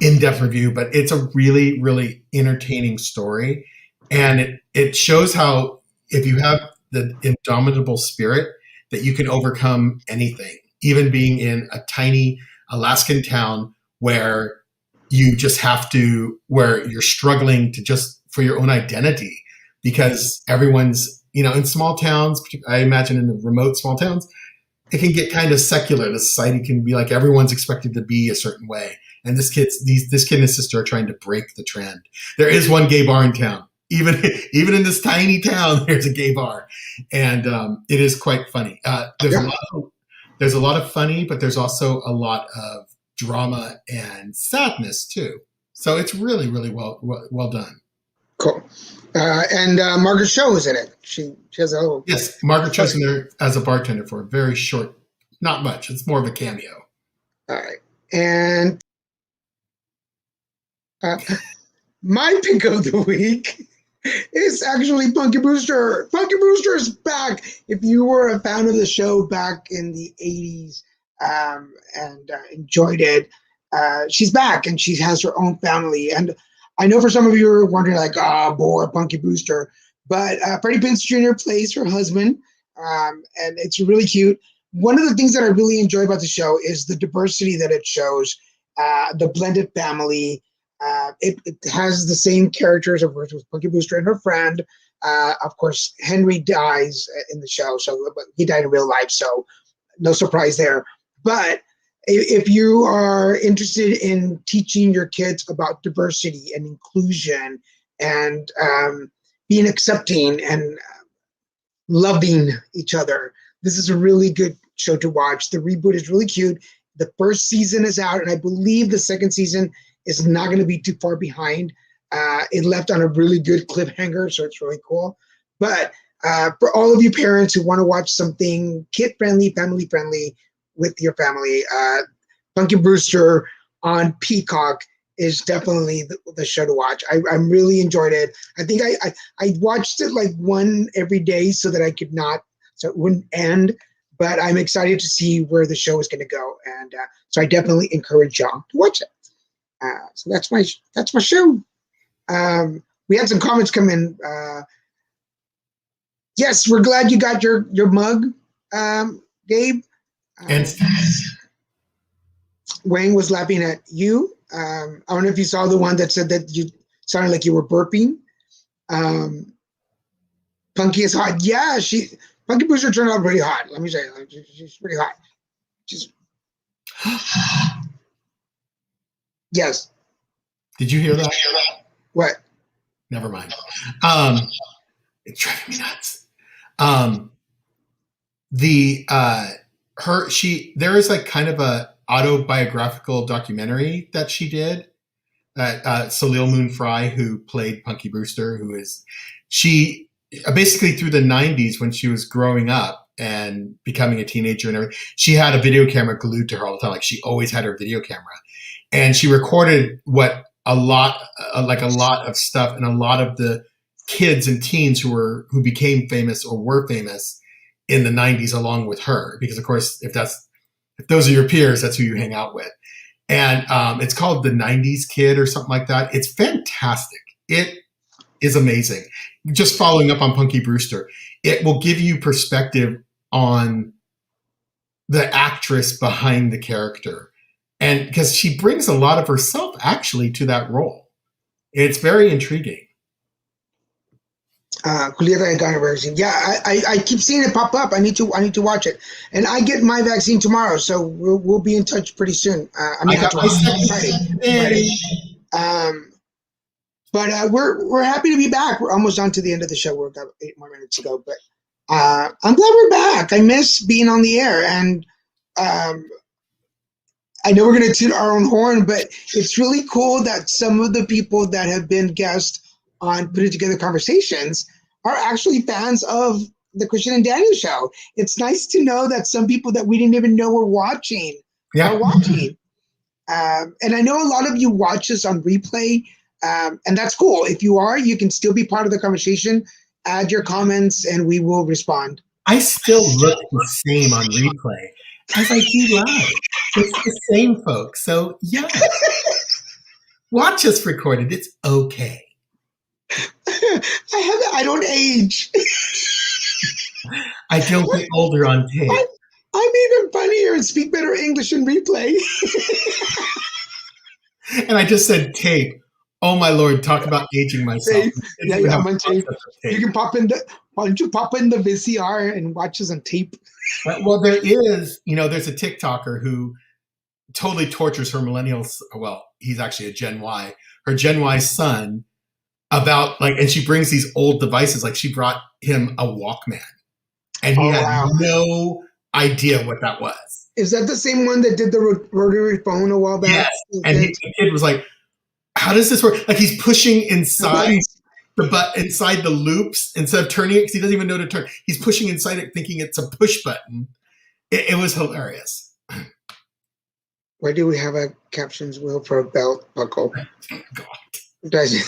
in-depth review, but it's a really, really entertaining story. And it shows how if you have the indomitable spirit that you can overcome anything, even being in a tiny Alaskan town where you're struggling to just for your own identity because everyone's, in small towns, I imagine in the remote small towns, it can get kind of secular. The society can be like everyone's expected to be a certain way. And this kid and his sister are trying to break the trend. There is one gay bar in town. Even in this tiny town, there's a gay bar. And it is quite funny. There's a lot of funny, but there's also a lot of drama and sadness too. So it's really, really well done. Cool. And Margaret Cho is in it. She has a little. Yes, Margaret Cho's in there as a bartender for a very short, not much. It's more of a cameo. All right. And my pick of the week It's actually Punky Brewster. Punky Brewster is back. If you were a fan of the show back in the 80s and enjoyed it, she's back and she has her own family. And I know for some of you are wondering, like, oh, boy, Punky Brewster. But Freddie Prinze Jr. plays her husband, and it's really cute. One of the things that I really enjoy about the show is the diversity that it shows, the blended family. It has the same characters, of course, with Punky Brewster and her friend. Of course, Henry dies in the show, but he died in real life, so no surprise there. But if you are interested in teaching your kids about diversity and inclusion and being accepting and loving each other, this is a really good show to watch. The reboot is really cute. The first season is out, and I believe the second season is not going to be too far behind. It left on a really good cliffhanger, so it's really cool. But for all of you parents who want to watch something kid-friendly, family-friendly with your family, Punky Brewster on Peacock is definitely the show to watch. I really enjoyed it. I think I watched it like one every day so that I could not, so it wouldn't end. But I'm excited to see where the show is going to go, and so I definitely encourage y'all to watch it. So that's my show. We had some comments come in. Yes, we're glad you got your mug, Gabe. And Wayne was laughing at you. I don't know if you saw the one that said that you sounded like you were burping. Punky is hot. Yeah, Punky Brewster turned out pretty hot. Let me say, she's pretty hot. She's yes. did you hear that? What? Never mind. It's driving me nuts. There is like kind of a autobiographical documentary that she did. Salil Moon Frye, who played Punky Brewster, she basically through the 90s when she was growing up and becoming a teenager and everything, she had a video camera glued to her all the time. Like she always had her video camera, and she recorded a lot of stuff, and a lot of the kids and teens who became famous or were famous in the 90s along with her, because of course if those are your peers, that's who you hang out with. And it's called The 90s Kid or something like that. It's fantastic. It is amazing. Just following up on Punky Brewster, it will give you perspective on the actress behind the character. And because she brings a lot of herself actually to that role. It's very intriguing. Julieta and Ghana vaccine. Yeah, I keep seeing it pop up. I need to watch it, and I get my vaccine tomorrow, so we'll be in touch pretty soon. I got my Friday. But we're happy to be back. We're almost on to the end of the show. We've got 8 more minutes to go, but I'm glad we're back. I miss being on the air, and I know we're going to toot our own horn, but it's really cool that some of the people that have been guests on Putting Together Conversations are actually fans of the Christian and Daniel show. It's nice to know that some people that we didn't even know were watching are watching. And I know a lot of you watch us on replay, and that's cool. If you are, you can still be part of the conversation. Add your comments, and we will respond. I still look the same on replay as I do live. It's the same, folks. So, yeah. Watch us recorded. It's okay. I don't age. I don't get older on tape. I'm even funnier and speak better English in replay. And I just said tape. Oh my Lord! Talk about aging myself. Yeah, I'm on tape. You can pop in why don't you pop in the VCR and watch us on tape? Well, there's a TikToker who totally tortures her millennials. Well, he's actually a Gen Y. Her Gen Y son. And she brings these old devices, like she brought him a Walkman, and he had no idea what that was. Is that the same one that did the rotary phone a while back? Yes, and the kid was like, how does this work? Like he's pushing inside inside the loops instead of turning it, because he doesn't even know to turn. He's pushing inside it thinking it's a push button. It was hilarious. Why do we have a captions wheel for a belt buckle? God. Does it?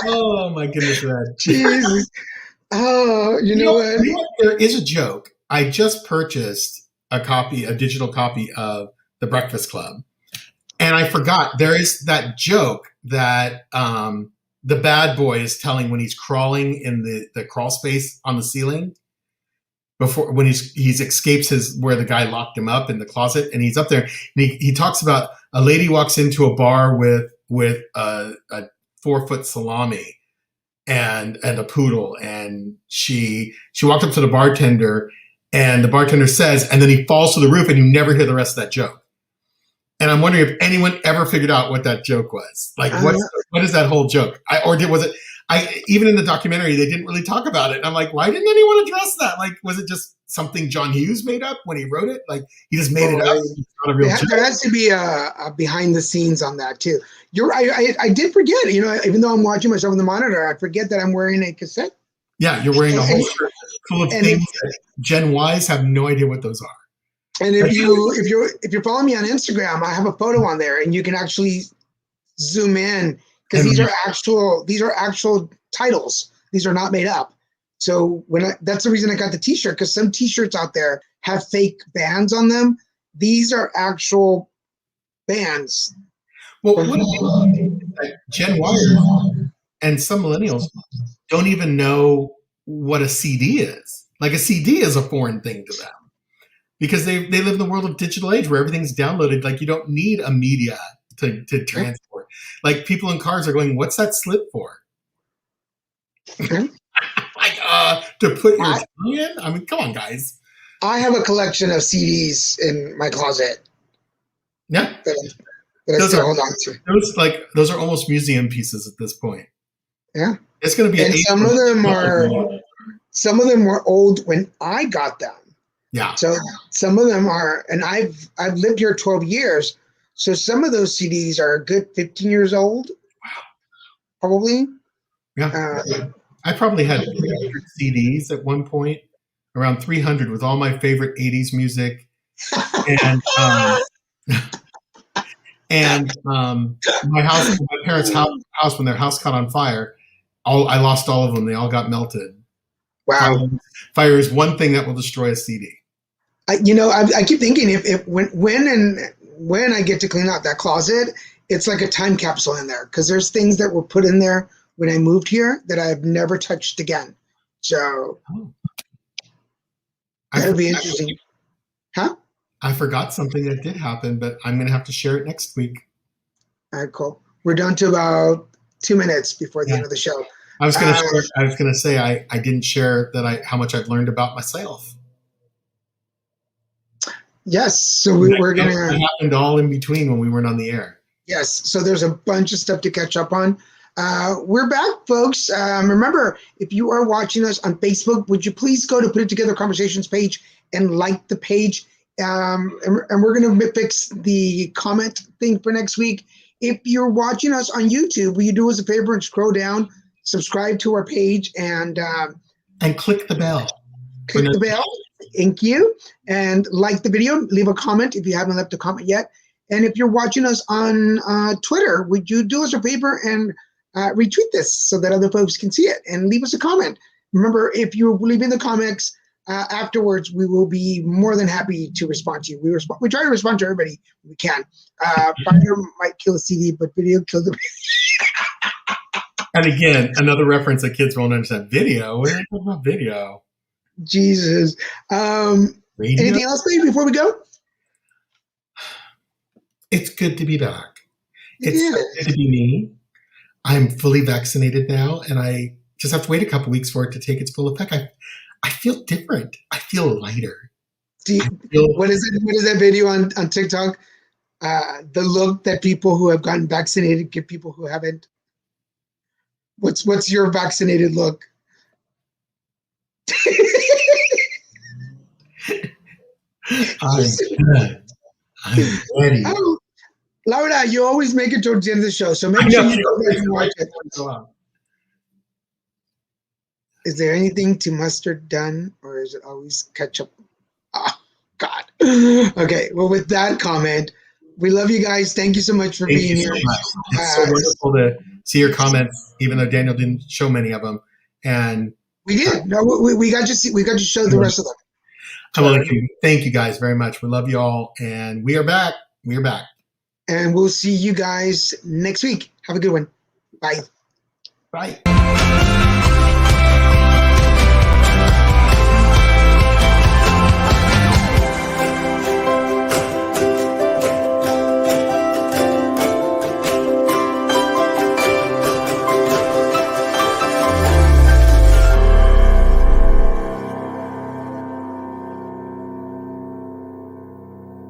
Oh my goodness, Red. Jesus. Oh, you know what? You know what? There is a joke. I just purchased a digital copy of The Breakfast Club, and I forgot there is that joke that the bad boy is telling when he's crawling in the crawl space on the ceiling before when he's escapes where the guy locked him up in the closet, and he's up there and he talks about a lady walks into a bar with a 4-foot salami and a poodle, and she walked up to the bartender, and the bartender says, and then he falls to the roof, and you never hear the rest of that joke. And I'm wondering if anyone ever figured out what that joke was. Like, what is that whole joke? Even in the documentary, they didn't really talk about it. And I'm like, why didn't anyone address that? Like, was it just something John Hughes made up when he wrote it? Like, he just made it up. It's not a real joke. There has to be a behind the scenes on that too. I did forget, even though I'm watching myself on the monitor, I forget that I'm wearing a cassette. Yeah, you're wearing a whole shirt full of things that Gen Ys have no idea what those are. And if you're following me on Instagram, I have a photo on there, and you can actually zoom in because these are actual titles. These are not made up. So that's the reason I got the T-shirt, because some T-shirts out there have fake bands on them. These are actual bands. Well, what Gen Y and some millennials don't even know what a CD is. Like, a CD is a foreign thing to them, because they live in the world of digital age where everything's downloaded. Like, you don't need a media to transport. Like, people in cars are going, what's that slip for? Okay. Like, to put your tongue in? I mean, come on, guys. I have a collection of CDs in my closet. Yeah. That I still hold on to. Those are almost museum pieces at this point. Yeah. It's going to be. And some of them were old when I got them. Yeah. So some of them are, and I've lived here 12 years. So some of those CDs are a good 15 years old. Wow. Probably. Yeah. I probably had 300 CDs at one point, around 300, with all my favorite 80s music. And my parents' house, when their house caught on fire, I lost all of them. They all got melted. Wow. Fire is one thing that will destroy a CD. I keep thinking when I get to clean out that closet, it's like a time capsule in there, because there's things that were put in there when I moved here that I've never touched again. So that'll be interesting. Huh? I forgot something that did happen, but I'm going to have to share it next week. All right, cool. We're down to about 2 minutes before the end of the show. I was going to say I didn't share how much I've learned about myself. Yes, so we're going to. It happened all in between when we weren't on the air. Yes, so there's a bunch of stuff to catch up on. We're back, folks. Remember, if you are watching us on Facebook, would you please go to Put It Together Conversations page and like the page? And we're going to fix the comment thing for next week. If you're watching us on YouTube, will you do us a favor and scroll down, subscribe to our page, and click the bell. Click the bell. Thank you. And like the video. Leave a comment if you haven't left a comment yet. And if you're watching us on Twitter, would you do us a favor and retweet this so that other folks can see it, and leave us a comment. Remember, if you leave in the comments afterwards, we will be more than happy to respond to you. We try to respond to everybody we can. Fire might kill a CD, but video kills the And again, another reference that kids won't understand. Video? What are you talking about video? Jesus. Anything else, baby, before we go? It's good to be back. It's good to be me. I'm fully vaccinated now, and I just have to wait a couple weeks for it to take its full effect. I feel different. I feel lighter. What is that video on TikTok? The look that people who have gotten vaccinated give people who haven't. What's your vaccinated look? I'm good. I'm ready. Oh, Laura, you always make it towards the end of the show, so make sure you go back and watch it. Is there anything to mustard done, or is it always ketchup? Oh, God. Okay, well, with that comment, we love you guys. Thank you so much for being here. It's so wonderful see your comments, even though Daniel didn't show many of them. And We did. No, we got to see. We got to show the rest of them. Thank you guys very much. We love you all, and we are back. We are back. And we'll see you guys next week. Have a good one. Bye. Bye.